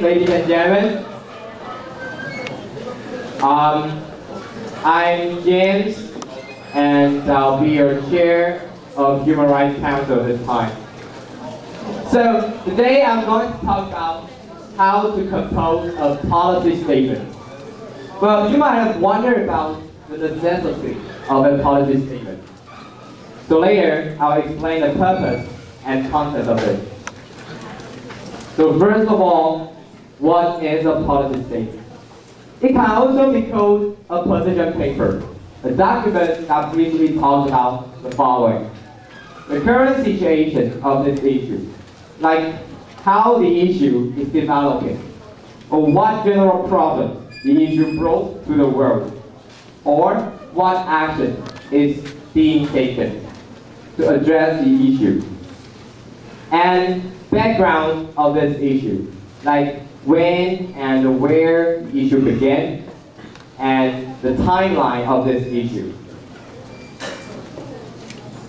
ladies and gentlemen. I'm James, and I'll be your chair of Human Rights Council this time. So today I'm going to talk about how to compose a policy statement. Well, you might have wondered about the necessity of a policy statement. So later, I'll explain the purpose and content of it. So first of all, what is a policy statement? It can also be called a position paper, a document that briefly talks about the following: the current situation of this issue, like how the issue is developing, or what general problem the issue brought to the world, or what action is being taken to address the issue, and background of this issue, like when and where the issue began, and the timeline of this issue.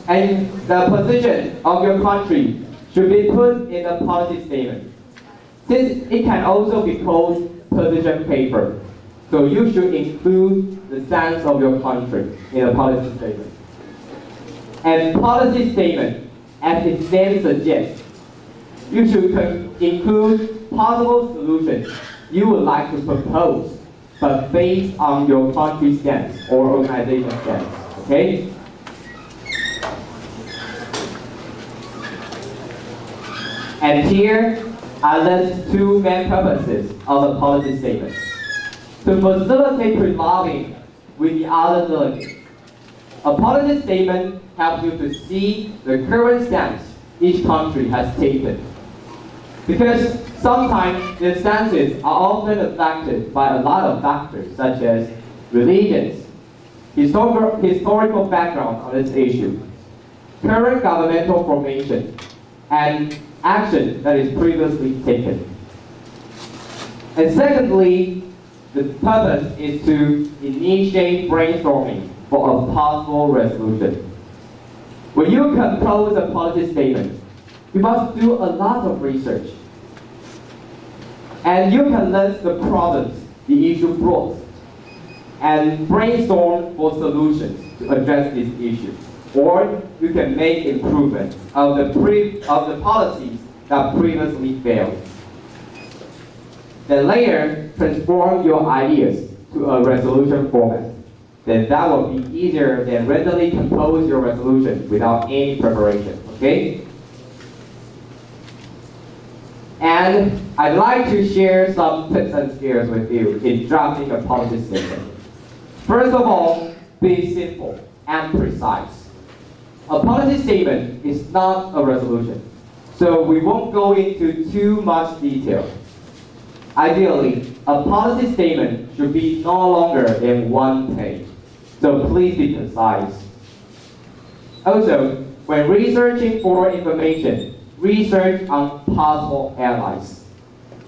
And the position of your country should be put in a policy statement, since it can also be called position paper. So you should include the stance of your country in a policy statement. And policy statement, as its name suggests, you should include possible solutions you would like to propose, but based on your country's stance or organization stance. Okay? And here I list two main purposes of a policy statement: to facilitate pre-lobbying with the other delegates. A policy statement helps you to see the current stance each country has taken, because sometimes the stances are often affected by a lot of factors, such as religions, historical background on this issue, current governmental formation, and action that is previously taken. And secondly, the purpose is to initiate brainstorming for a possible resolution. When you compose a policy statement, you must do a lot of research. And you can list the problems the issue brought and brainstorm for solutions to address this issue. Or you can make improvements of the policies that previously failed. Then later, transform your ideas to a resolution format. Then that will be easier than randomly compose your resolution without any preparation. Okay? And I'd like to share some tips and skills with you in drafting a policy statement. First of all, be simple and precise. A policy statement is not a resolution, so we won't go into too much detail. Ideally, a policy statement should be no longer than 1 page, so please be concise. Also, when researching for information, research on possible allies.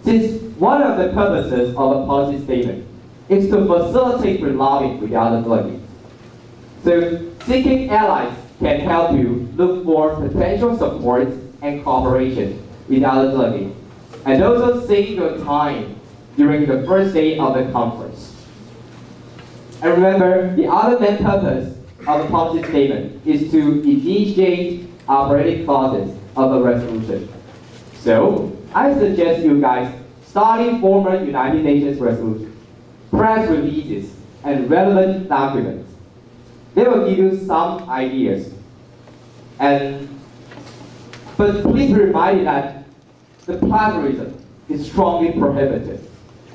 Since one of the purposes of a policy statement is to facilitate pre-lobbying with the other delegates. So seeking allies can help you look for potential support and cooperation with other delegates, and also save your time during the first day of the conference. And remember, the other main purpose of a policy statement is to initiate operating clauses of a resolution. So I suggest you guys study former United Nations resolutions, press releases, and relevant documents. They will give you some ideas. But please be reminded that the plagiarism is strongly prohibited.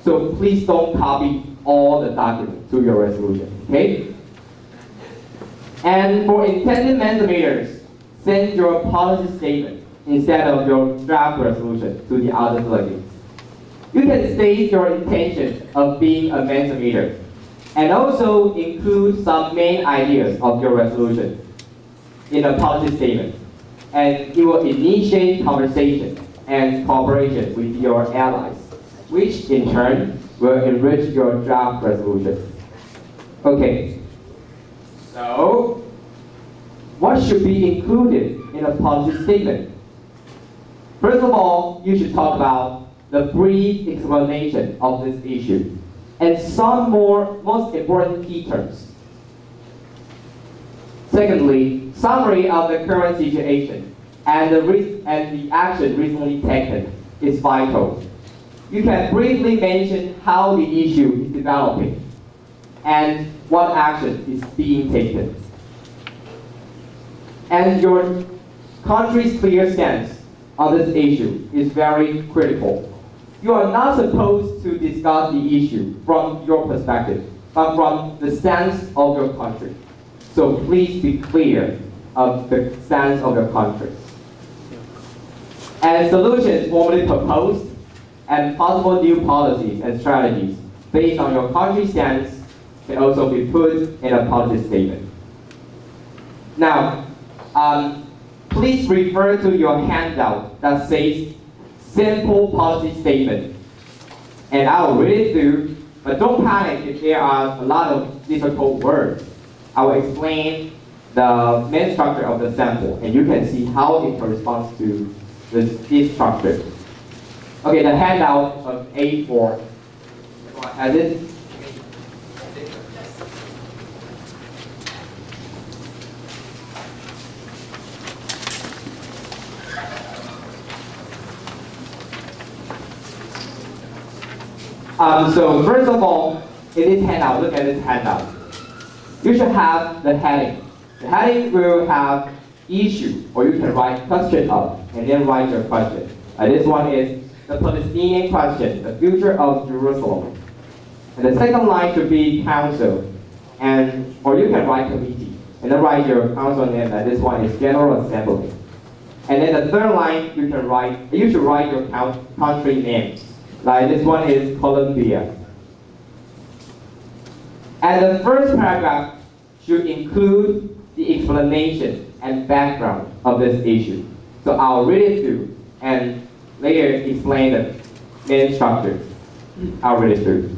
So please don't copy all the documents to your resolution, okay? And for intended mandates, send your policy statement instead of your draft resolution to the other delegates. You can state your intention of being a mandator, and also include some main ideas of your resolution in a policy statement, and it will initiate conversation and cooperation with your allies, which in turn will enrich your draft resolution. Okay, so what should be included in a policy statement? First of all, you should talk about the brief explanation of this issue and some most important key terms. Secondly, summary of the current situation and the action recently taken is vital. You can briefly mention how the issue is developing and what action is being taken. And your country's clear stance on this issue is very critical. You are not supposed to discuss the issue from your perspective, but from the stance of your country. So please be clear of the stance of your country. And solutions formally proposed and possible new policies and strategies based on your country's stance can also be put in a policy statement. Now, please refer to your handout that says simple policy statement. And I will read it through, but don't panic if there are a lot of difficult words. I will explain the main structure of the sample, and you can see how it corresponds to this structure. Okay, the handout of A4. Has it? So first of all, in this handout, look at this handout. You should have the heading. The heading will have issue, or you can write question of, and then write your question. This one is the Palestinian question, the future of Jerusalem. And the second line should be council, or you can write committee, and then write your council name. This one is General Assembly. And then the third line, you should write your country name. Like this one is Colombia. And the first paragraph should include the explanation and background of this issue. So I'll read it through and later explain the main structure. I'll read it through.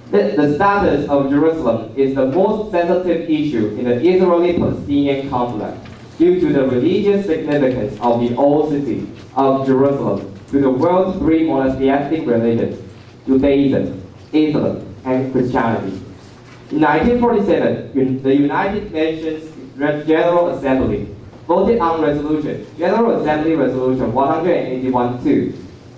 The status of Jerusalem is the most sensitive issue in the Israeli-Palestinian conflict due to the religious significance of the old city of Jerusalem to the world's three monotheistic religions, Judaism, Islam, and Christianity. In 1947, the United Nations General Assembly voted on resolution, General Assembly Resolution 181-2,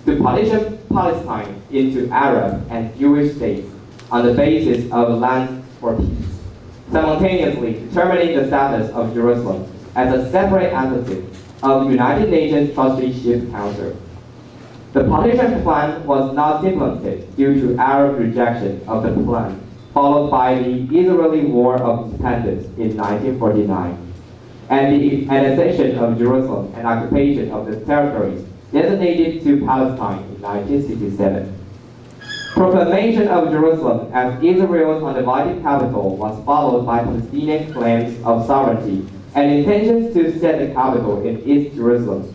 to partition Palestine into Arab and Jewish states on the basis of land for peace, simultaneously determining the status of Jerusalem as a separate entity of the United Nations Trusteeship Council. The partition plan was not implemented due to Arab rejection of the plan, followed by the Israeli War of Independence in 1949, and the annexation of Jerusalem and occupation of the territories designated to Palestine in 1967. Proclamation of Jerusalem as Israel's undivided capital was followed by Palestinian claims of sovereignty and intentions to set the capital in East Jerusalem.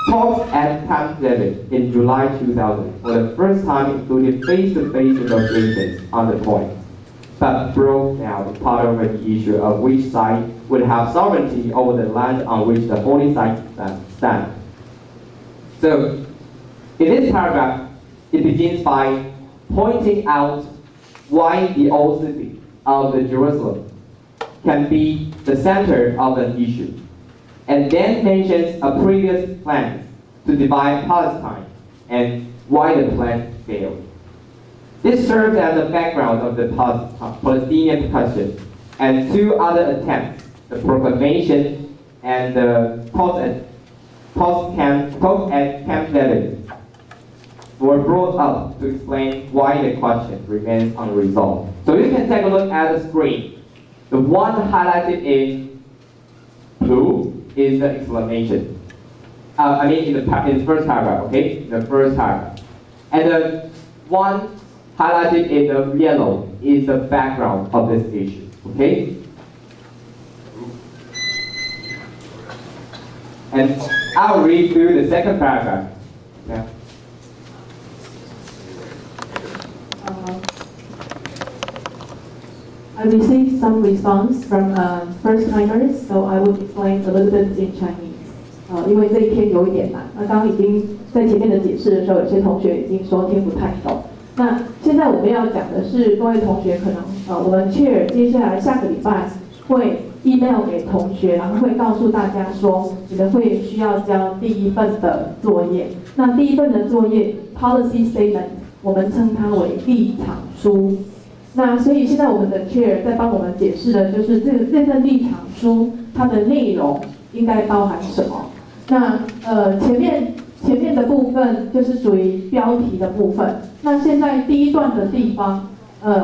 Talks at Camp David in July 2000 for the first time included face-to-face negotiations on the point, but broke down part of the issue of which side would have sovereignty over the land on which the holy site stands. So, in this paragraph, it begins by pointing out why the old city of the Jerusalem can be the center of an issue, and then mentions a previous plan to divide Palestine and why the plan failed. This serves as a background of the Palestinian question and two other attempts, the proclamation and the talks at Camp David, were brought up to explain why the question remains unresolved. So you can take a look at the screen. The one highlighted in blue is the explanation. In the first paragraph, okay? The first paragraph. And the one highlighted in the yellow is the background of this issue, okay? And I'll read through the second paragraph. Yeah. I received some response from first-timers, so I will explain a little bit in Chinese. 因为这一篇有一点难，那刚刚已经在前面的解释的时候，有些同学已经说听不太懂。那现在我们要讲的是，各位同学可能我们 chair 接下来下个礼拜会 email 给同学，然后会告诉大家说，你们会需要交第一份的作业。那第一份的作业 policy statement， 我们称它为立场书。那所以现在我们的 chair 在帮我们解释的就是这份立场书它的内容应该包含什么。那前面的部分就是属于标题的部分。那现在第一段的地方，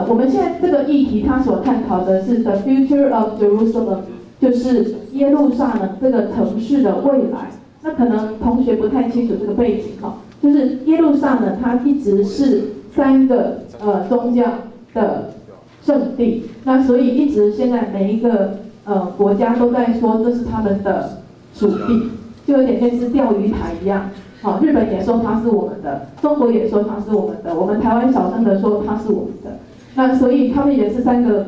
我们现在这个议题它所探讨的是 The Future of Jerusalem， 就是耶路撒冷这个城市的未来。那可能同学不太清楚这个背景哈，就是耶路撒冷它一直是3个宗教的圣地，那所以一直现在每一个国家都在说这是他们的属地，就有点类似钓鱼台一样。好，日本也说它是我们的，中国也说它是我们的，我们台湾小声的说它是我们的。那所以他们也是3个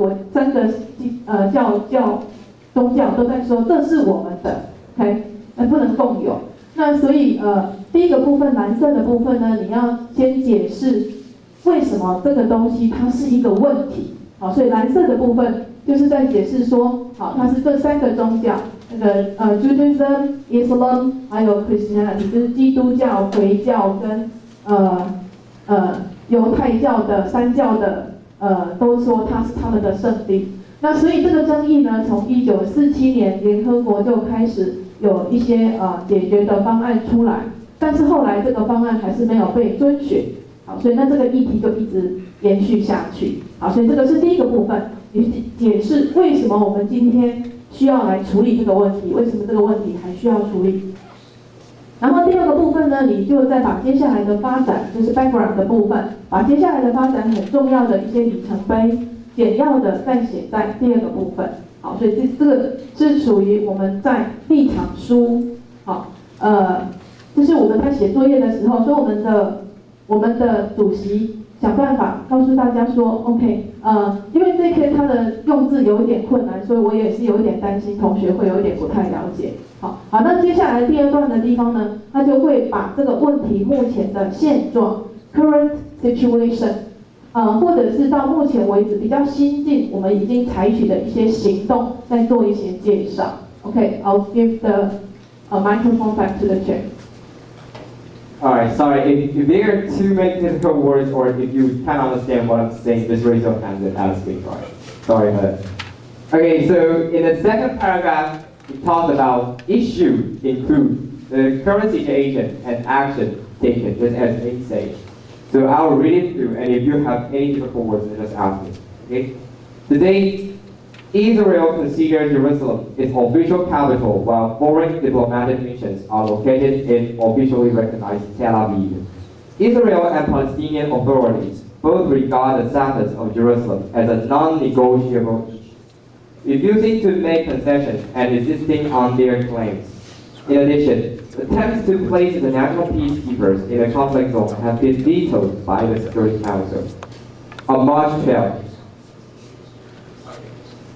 宗教都在说这是我们的 ，OK， 不能共有。那所以第一个部分蓝色的部分呢，你要先解释为什么这个东西它是一个问题。好，所以蓝色的部分就是在解释说，好，它是这3个宗教，那个Judaism、Islam 还有 Christianity， 就是基督教、回教跟犹太教的3教的都说它是他们的圣地。那所以这个争议呢，从1947年联合国就开始有一些解决的方案出来，但是后来这个方案还是没有被遵循。好，所以那这个议题就一直延续下去。好，所以这个是第一个部分，你解释为什么我们今天需要来处理这个问题，为什么这个问题还需要处理。然后第二个部分呢，你就再把接下来的发展，就是 background 的部分，把接下来的发展很重要的一些里程碑，简要的再写在第2个部分。好，所以这个是属于我们在立场书，好，就是我们在写作业的时候，所以我们的主席想办法告诉大家说 ，OK， 因为这篇它的用字有一点困难，所以我也是有一点担心同学会有一点不太了解。好，那接下来第2段的地方呢，他就会把这个问题目前的现状 （current situation）， 或者是到目前为止比较新进，我们已经采取的一些行动，再做一些介绍。OK，I'll give the microphone back to the chair. Alright, sorry, if there are too many difficult words or if you can't understand what I'm saying, just raise your hand and ask me. Sorry about that. Okay, so in the second paragraph, we talk about issue include the current situation and action taken, just as they say. So I'll read it through, and if you have any difficult words, then just ask me. Okay? Today, Israel considers Jerusalem its official capital, while foreign diplomatic missions are located in officially recognized Tel Aviv. Israel and Palestinian authorities both regard the status of Jerusalem as a non-negotiable issue, refusing to make concessions and insisting on their claims. In addition, attempts to place international peacekeepers in the conflict zone have been vetoed by the Security Council. On March 12th,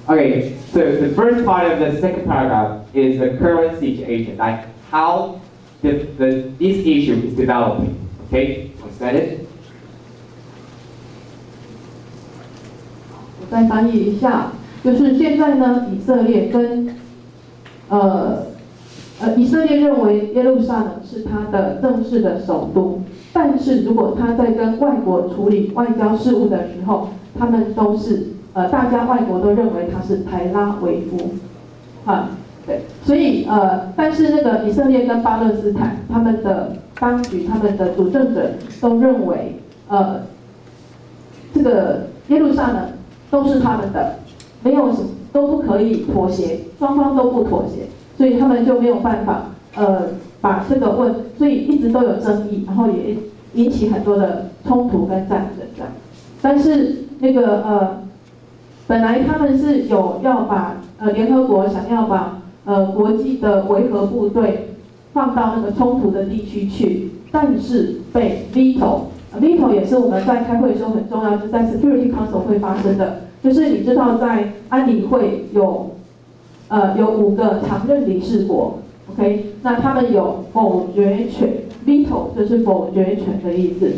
okay, so the first part of the second paragraph is the current situation, like how this issue is developing. Okay, understand it? 我再翻译一下，就是现在呢，以色列认为耶路撒冷是他的正式的首都，但是如果他在跟外国处理外交事务的时候，他们都是大家外国都认为他是台拉维夫，对，所以但是那个以色列跟巴勒斯坦他们的当局、他们的主政者都认为这个耶路撒冷都是他们的，没有什么都不可以妥协，双方都不妥协，所以他们就没有办法把这个所以一直都有争议，然后也引起很多的冲突跟战争这样。但是那个本来他们是有要把联合国想要把国际的维和部队放到那个冲突的地区去，但是被 veto 也是我们在开会的时候很重要，就是在 Security Council 会发生的，就是你知道在安理会有5个常任理事国 ，OK， 那他们有否决权， veto 就是否决权的意思。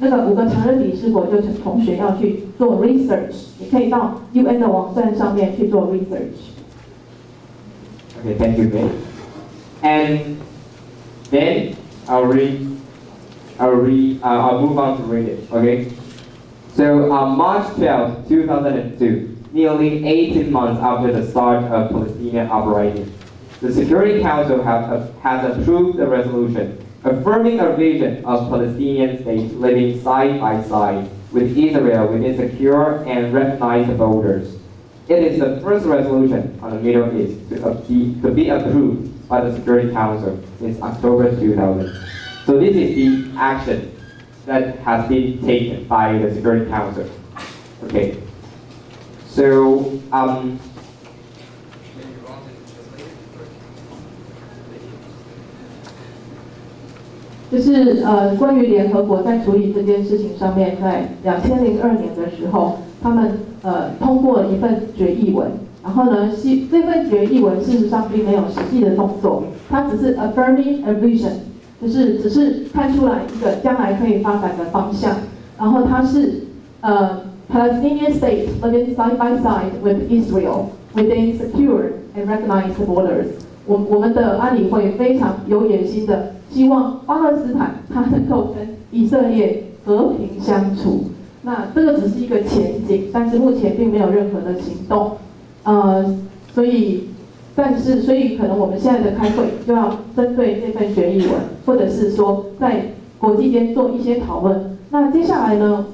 那个5个常任理事国就同学要去做 research， 你可以到 UN 的网站上面去做 research。Okay, thank you, Ben. And then I'll move on to read it. Okay. So on March 12, 2002, nearly 18 months after the start of Palestinian uprising, the Security Council has approved a resolution affirming a vision of Palestinian states living side by side with Israel within secure and recognized borders. It is the first resolution on the Middle East to be approved by the Security Council since October 2000. So this is the action that has been taken by the Security Council. Okay. So就是关于联合国在处理这件事情上面，在2002年的时候，他们通过了一份决议文，然后呢，这份决议文事实上并没有实际的动作，它只是 affirming a vision， 就是只是看出来一个将来可以发展的方向，然后它是Palestinian state living side by side with Israel within secure and recognized borders。我们的安理会非常有野心的，希望巴勒斯坦它能够跟以色列和平相处。那这个只是一个前景，但是目前并没有任何的行动。所以可能我们现在的开会就要针对这份决议文，或者是说在国际间做一些讨论。那接下来呢，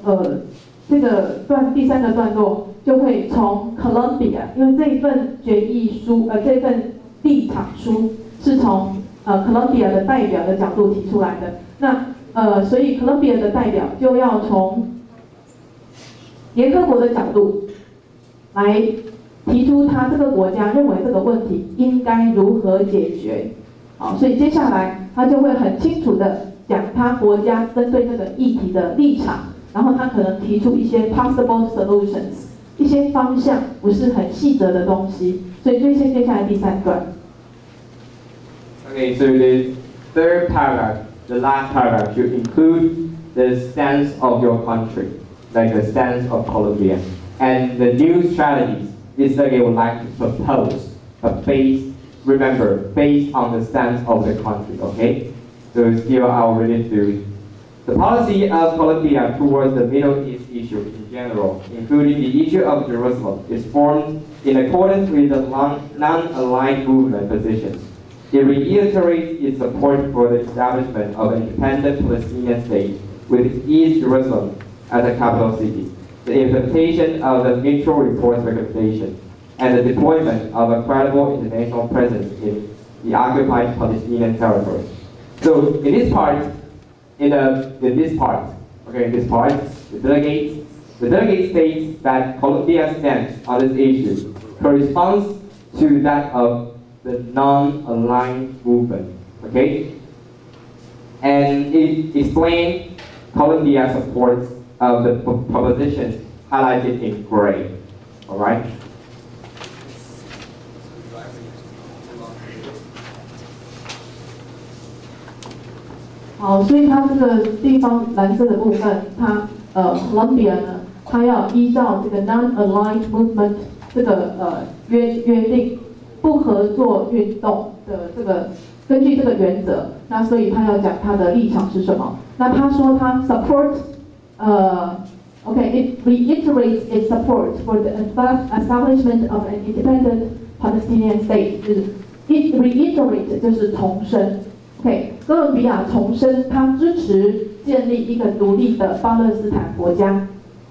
这个第3个段落就会从 Colombia， 因为这一份决议书，这份立场书是从Colombia 的代表的角度提出来的。那所以 Colombia 的代表就要从联合国的角度来提出他这个国家认为这个问题应该如何解决。好，所以接下来他就会很清楚的讲他国家针对这个议题的立场，然后他可能提出一些 possible solutions， 一些方向，不是很细则的东西。所以接下来第3段。Okay, so the third paragraph, the last paragraph, should include the stance of your country, like the stance of Colombia. And the new strategies Israel would like to propose, but based on the stance of the country, okay? So here I'll read it through. The policy of Colombia towards the Middle East issue in general, including the issue of Jerusalem, is formed in accordance with the non-aligned movement positions. It reiterates its support for the establishment of an independent Palestinian state with East Jerusalem as a capital city, the implementation of the mutual reports recommendation, and the deployment of a credible international presence in the occupied Palestinian territories. So in this part, the delegate states that Colombia's stance on this issue corresponds to that of the non-aligned movement, okay? And it explains Colombia's support of the propositions highlighted in gray, all right? 好，所以它这个地方蓝色的部分，它Colombia 呢，它要依照这个 non-aligned movement 这个约定不合作运动的这个根据这个原则，那所以他要讲他的立场是什么。那他说他 it reiterates its support for the establishment of an independent Palestinian state， 就是 it reiterate 就是重申。OK， 哥伦比亚重申他支持建立一个独立的巴勒斯坦国家，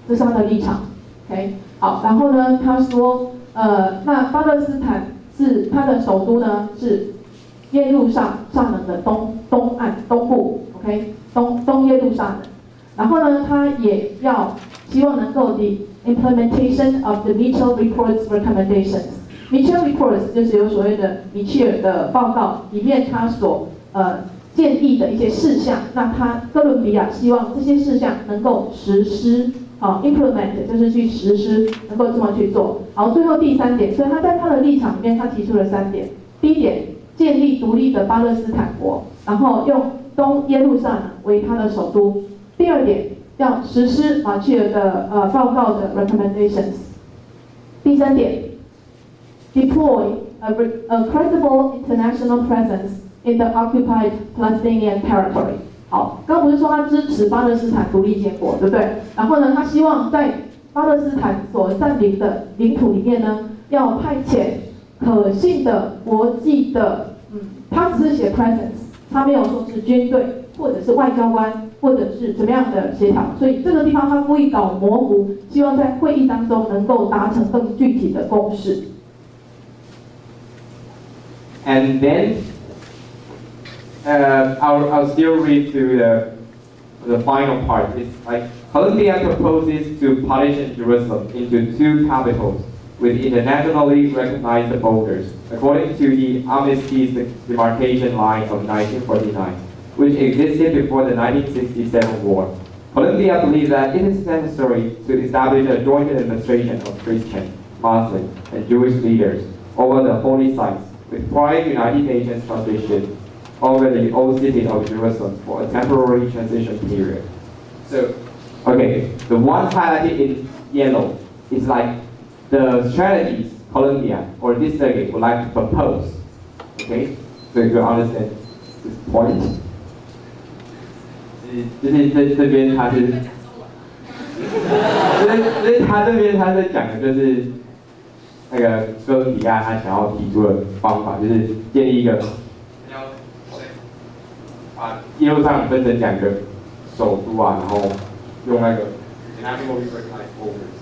这是他的立场。OK， 好，然后呢，他说那巴勒斯坦是它的首都呢是耶路撒冷的东岸东部 ，OK， 东耶路撒冷。然后呢，他也要希望能够 the implementation of the Mitchell Report's recommendations。Mitchell Reports 就是有所谓的米切尔的报告里面他所建议的一些事项，那他哥伦比亚希望这些事项能够实施。好 ，implement 就是去实施，能够这么去做。好，最后第3点，所以他在他的立场里面，他提出了3点。第一点，建立独立的巴勒斯坦国，然后用东耶路撒冷为它的首都。第二点，要实施马歇尔的报告的 recommendations。第三点 ，deploy a credible international presence in the occupied Palestinian territory。好，刚不是说他支持巴勒斯坦独立建国，对不对？然后呢，他希望在巴勒斯坦所占领的领土里面呢，要派遣可信的国际的，他只是写 presence， 他没有说是军队或者是外交官或者是怎么样的协调，所以这个地方他故意搞模糊，希望在会议当中能够达成更具体的共识。And then I'll still read through the final part. It's like Colombia proposes to partition Jerusalem into two capitals with internationally recognized borders, according to the Armistice demarcation line of 1949, which existed before the 1967 war. Colombia believes that it is necessary to establish a joint administration of Christian, Muslim, and Jewish leaders over the holy sites, with prior United Nations transition over the old city of Jerusalem for a temporary transition period. So, okay, the one highlighted in yellow is like the strategies Colombia or this circuit would like to propose. Okay, so you understand this point. 就是这边他是，就是他这边他在讲的就是那个哥伦比亚他想要提出的方法，就是建立一个。把耶路撒冷分成两个首都啊，然后用那个 international recognized borders。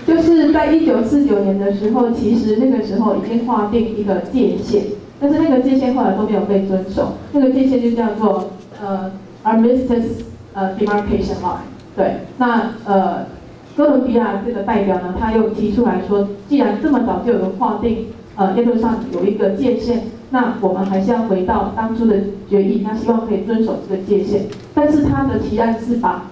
就是在1949年的时候，其实那个时候已经划定一个界限，但是那个界限后来都没有被遵守。那个界限就叫做Armistice demarcation line。对，那哥伦比亚这个代表呢，他又提出来说，既然这么早就有划定，耶路撒冷有一个界限，那我们还是要回到当初的决议，那希望可以遵守这个界限。但是他的提案是把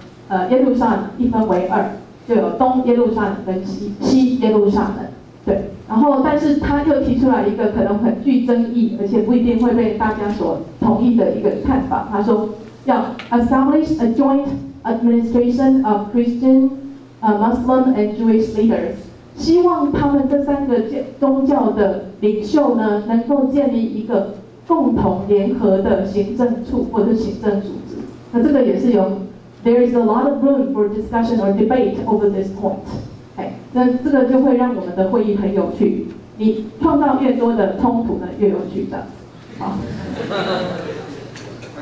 耶路撒冷一分为二，就有东耶路撒冷跟西耶路撒冷。对，然后但是他又提出来一个可能很具争议，而且不一定会被大家所同意的一个看法。他说要 establish a joint administration of Christian、Muslim and Jewish leaders， 希望他们这三个宗教的领袖呢，能够建立一个共同联合的行政处或者行政组织。那这个也是有 ，there is a lot of room for discussion or debate over this point。那这个就会让我们的会议很有趣。你创造越多的冲突呢，越有趣的。好。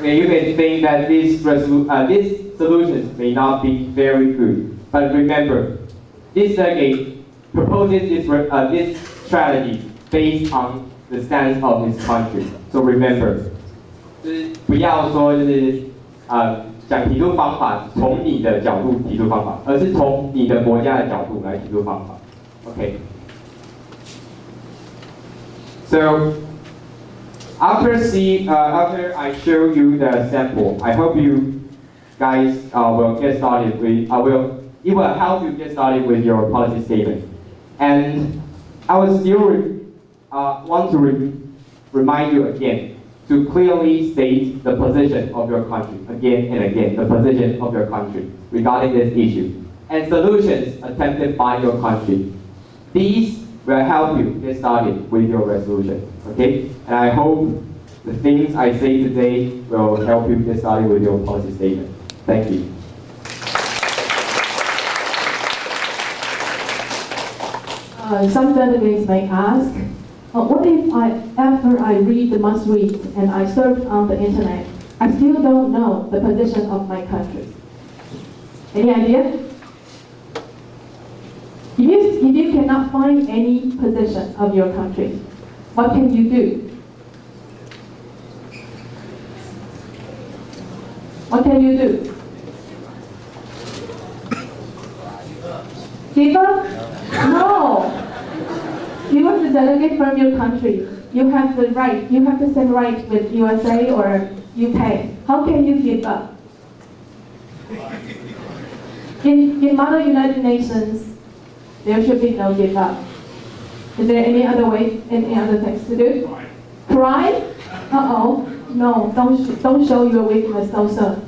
Okay, you may think that these solutions may not be very good, but remember, this circuit proposes this strategy based on the stance of this country. So remember, 就是不要说就是想提出方法，从你的角度提出方法，而是从你的国家的角度来提出方法。Okay. So after I show you the sample, I hope you guys will get started with. It will help you get started with your policy statement. And I will still want to remind you again to clearly state the position of your country again and again, the position of your country regarding this issue and solutions attempted by your country. These will help you get started with your resolution. Okay? And I hope the things I say today will help you get started with your policy statement. Thank you. Some delegates may ask, what if after I read the must-read and I search on the internet, I still don't know the position of my country? Any idea? If you cannot find any position of your country, what can you do? What can you do? Give up? No. You are the delegate from your country. You have the right. You have the same right with USA or UK. How can you give up? In modern United Nations, there should be no give up. Is there any other way, any other things to do? Cry? Uh-oh. No, don't show your weakness so soon.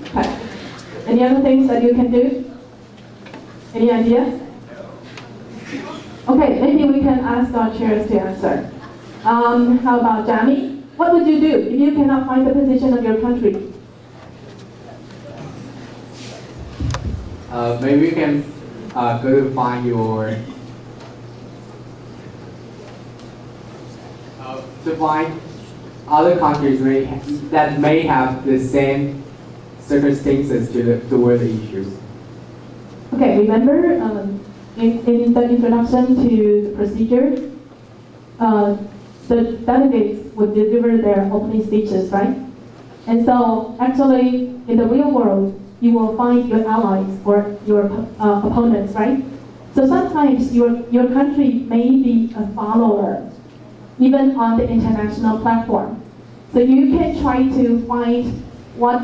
Okay. Any other things that you can do? Any ideas? Okay, maybe we can ask our chairs to answer. How about Jamie? What would you do if you cannot find the position of your country? Maybe you can go to find your to find other countries that may have the same circumstances toward the issues. Okay, remember in the introduction to the procedure, the delegates would deliver their opening speeches, right? And so actually in the real world, you will find your allies or your opponents, right? So sometimes your country may be a follower, even on the international platform. So you can try to find what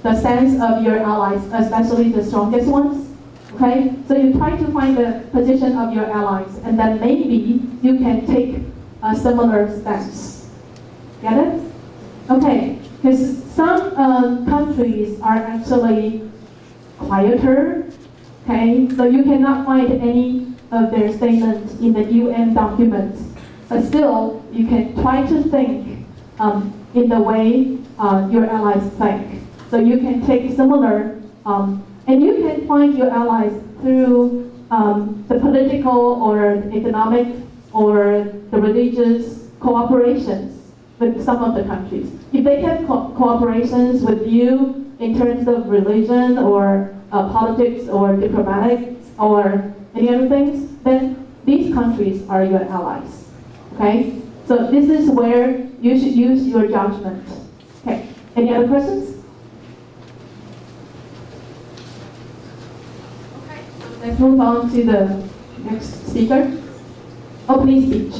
the stance of your allies, especially the strongest ones, okay? So you try to find the position of your allies, and then maybe you can take a similar stance. Get it? Okay, because some countries are actually quieter, okay? So you cannot find any of their statements in the UN documents. But still, you can try to think in the way your allies think. So you can take similar, and you can find your allies through the political or economic or the religious cooperations with some of the countries. If they have cooperations with you in terms of religion or politics or diplomatic or any other things, then these countries are your allies. Okay? So this is where you should use your judgment. Okay. Any other questions? Okay. So let's move on to the next speaker. Opening speech.